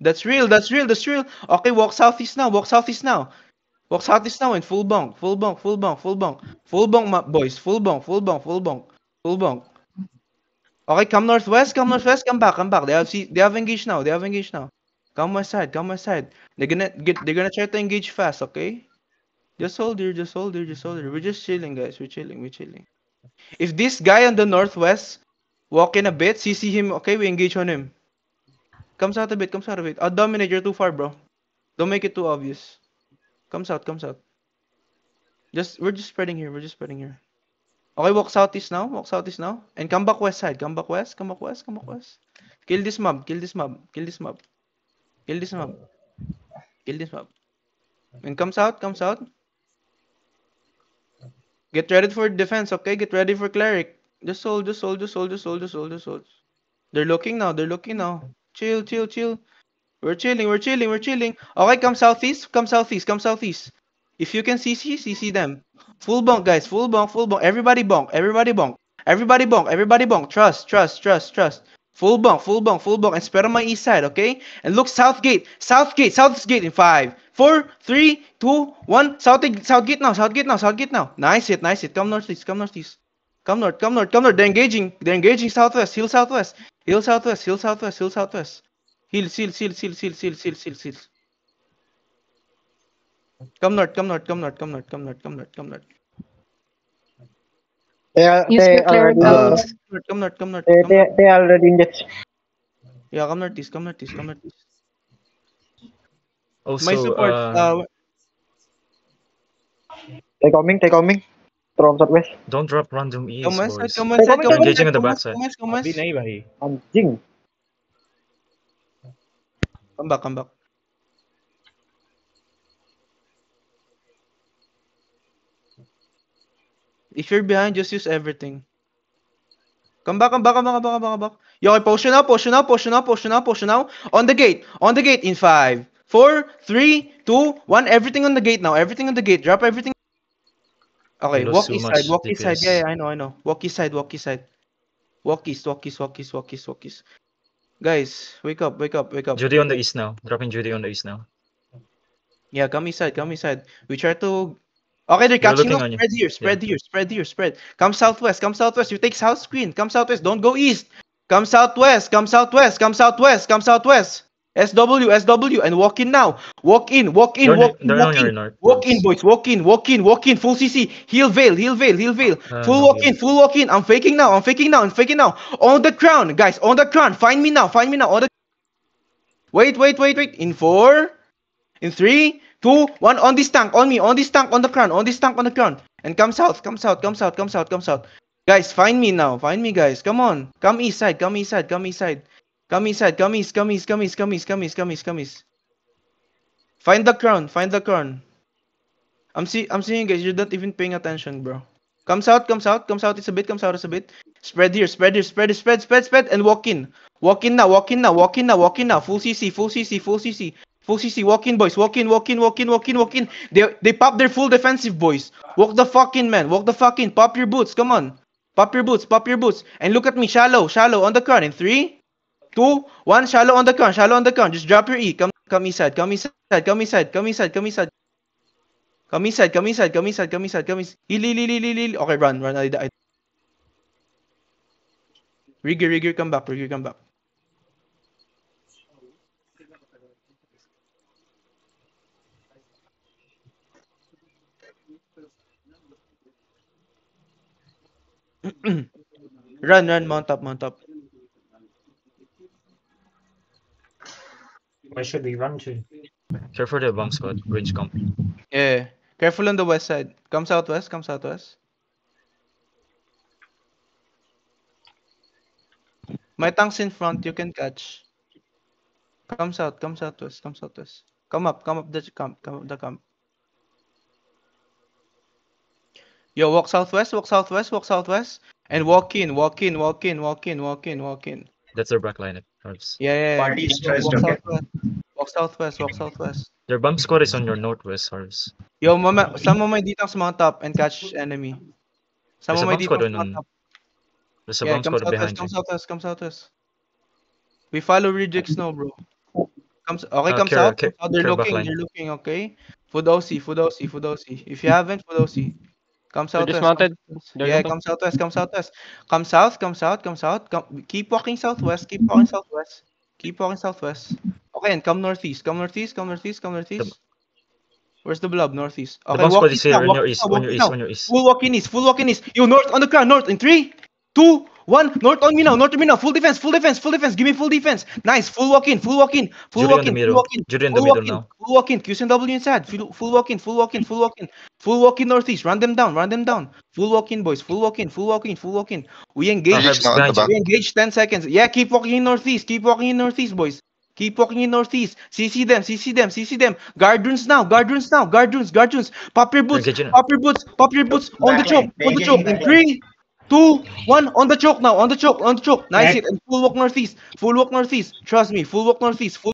That's real. That's real. That's real. Okay, walk southeast now. Walk southeast now. Walk southeast now and full bonk. Full bonk. Full bonk. Full bonk. Full bonk, boys. Full bonk. Full bonk. Full bonk. Full bonk. Okay, come northwest. Come northwest. Come back. Come back. They have engaged now. They have engaged now. Come west side. Come west side. They're gonna try to engage fast. Okay. Just hold here. Just hold here. Just hold here. We're just chilling, guys. We're chilling. We're chilling. If this guy on the northwest walk in a bit, CC him. Okay, we engage on him. Comes out a bit. Comes out a bit. I'll dominate. You're too far, bro. Don't make it too obvious. Comes out. Comes out. We're just spreading here. We're just spreading here. Okay, walk southeast now. Walk southeast now. And come back west side. Come back west. Come back west. Come back west. Kill this mob. Kill this mob. Kill this mob. Kill this mob. Kill this mob. And comes out. Comes out. Get ready for defense, okay? Get ready for cleric. Just hold, just hold, just hold, just hold, just hold, just hold. They're looking now. They're looking now. Chill, chill, chill. We're chilling. We're chilling. We're chilling. Okay, come southeast. Come southeast. Come southeast. If you can CC them. Full bonk, guys. Full bonk. Full bonk. Everybody bonk. Everybody bonk. Everybody bonk. Everybody bonk. Trust. Trust. Trust. Trust. Full bonk. Full bonk. Full bonk. And spread on my east side, okay? And look Southgate. Southgate. Southgate in 5, 4, 3, 2, 1. Southgate now. Southgate now. Southgate now. Nice hit. Nice hit. Come northeast. Come northeast. Come north. Come north. Come north. They're engaging. They're engaging southwest. Hill southwest. Hill southwest. Hill southwest. Hill southwest. Heal, seal, seal, seal, seal, seal, seal, seal, seal. Come north, come north, come north, come north, come north, come north, come north. Use your cleric Come else. north, come north, come north. They already in this. Yeah, come northeast, come northeast, come northeast. Also, My support, They coming. From southwest. don't drop random E's, come west side, boys. come west side, They're come west engaging side, on the come west, backside. come west, come Abi west. nahi bhai. Anjing. Come back, come back. If you're behind, just use everything. Come back, come back, come back, come back, come back, come back. Yo, okay, potion now, potion now, potion now, potion now, potion now. On the gate in 5, 4, 3, 2, 1. Everything on the gate now, everything on the gate. Drop everything. Okay, We walk lost too east much side, walk east side. Yeah, DPS. yeah, I know. Walk east side, walk east side. Walk east, walk east, walk east, walk east, walk east. Guys, wake up, wake up, wake up. Judy on the east now. Dropping Judy on the east now. Yeah, come east side, come east side. We try to. Okay, they're They're catching looking up. on you. Spread here, spread here, spread here, spread. Come southwest, come southwest. You take south screen. Come southwest. Don't go east. Come southwest, come southwest, come southwest, come southwest. SW, SW, and walk in now. Walk in, walk in, walk in, They're walk on your in. north. Walk in, boys. Walk in, walk in, walk in. Full CC. Heal veil, heal veil, heal veil. Full No walk heal. in, full walk in. I'm faking now, I'm faking now, I'm faking now. On the crown, guys. On the crown. Find me now, find me now. On the. Wait, wait, wait, wait. In 4, in 3, 2, 1. On this tank, on me, on this tank, on the crown, on this tank, on the crown. And come south, come south, come south, come south, come south. Guys, find me now. Find me, guys. Come on. Come east side, come east side, come east side. Come east side, come east, come east, come east, come east, come east, come east, come east. Find the crown, find the crown. I'm seeing guys, you're not even paying attention, bro. Come south, come south, come south. It's a bit, come south, it's a bit. Spread here, spread here, spread, spread, spread, spread, and walk in. Walk in now, walk in now, walk in now, walk in now. Full CC, full CC, full CC. Full CC, walk in, boys. Walk in, walk in, walk in, walk in, walk in. They pop their full defensive, boys. Walk the fuck in, man. Walk the fuck in. Pop your boots. Come on. Pop your boots. Pop your boots. And look at me. Shallow. Shallow on the crown. In 3, 2, 1. Shallow on the crown. Shallow on the crown. Just drop your E. Come east side. Come east side. Come east side. Come east side. Come east side. Come east side. Come east side. Come east side. Come east side. Come east. Heal, heal, heal, heal, heal. Okay, run. Run. I. Rigger, Rigger, come back. Rigger, come back. Run, run, mount up, mount up. Where should we run to? Care for the bomb squad. Range comp. Yeah. Careful on the west side. Come southwest, come southwest. My tank's in front, you can catch. Come south, come southwest, come southwest. Come up the camp, come up the camp. Yo, walk southwest, walk southwest, walk southwest. And walk in, walk in, walk in, walk in, walk in, walk in. That's their back line. Harvs. Yeah, yeah, yeah. Party stressed, Walk okay? southwest. Walk southwest, walk southwest. Their bomb squad is on your northwest, Harvs. Yo, some of my D-tanks mount up and catch enemy. Some There's of a my bomb squad D-tanks mount on. up. There's a Yeah, bomb come squad southwest, behind come you. southwest, come southwest. We follow Reject Snow, bro. Come Care, south. care, They're care looking. backline. They're looking. Okay. Food OC. Food OC. Food OC. If you haven't, Food OC. Come They're southwest. Come dismounted. southwest. They're Yeah, looking. come southwest. Come southwest. Come south. Come south. Come south. Keep walking southwest. Keep walking southwest. Keep walking southwest. Okay, and come northeast. Come northeast. Come northeast. Come northeast. Where's the blob? Northeast. The Okay, bomb walk squad is east here now. on Walk your east east, now. on Walk your east east, now. on your east. Full walking east. Full walking east. You north on the ground. North in 3, 2, 1. North on me now. North on me now. Full defense. Full defense. Full defense. Give me full defense. Nice. Full walk in. Full walk in. Full Jury on walk the in. Full middle. walk in. Jury in the Full middle walk in. now. Full walk in. Q's and W inside. Full walk in. Full walk in. Full walk in. Full walk in northeast. Run them down. Run them down. Full walk in, boys. Full walk in. Full walk in. Full walk in. We engage. Herbs now at the behind you. back. We engage 10 seconds. Yeah, keep walking in northeast. Keep walking in northeast, boys. Keep walking in northeast. CC them. CC them. CC them. Guard runes now. Guard runes now. Guard runes. Guard runes. Pop your boots. Engaging. Pop your boots. Pop your boots. On the choke. On the choke. In 3, 2, 1. On the choke now. On the choke. On the choke. Nice hit. And full walk northeast. Full walk northeast. Trust me. Full walk northeast. Full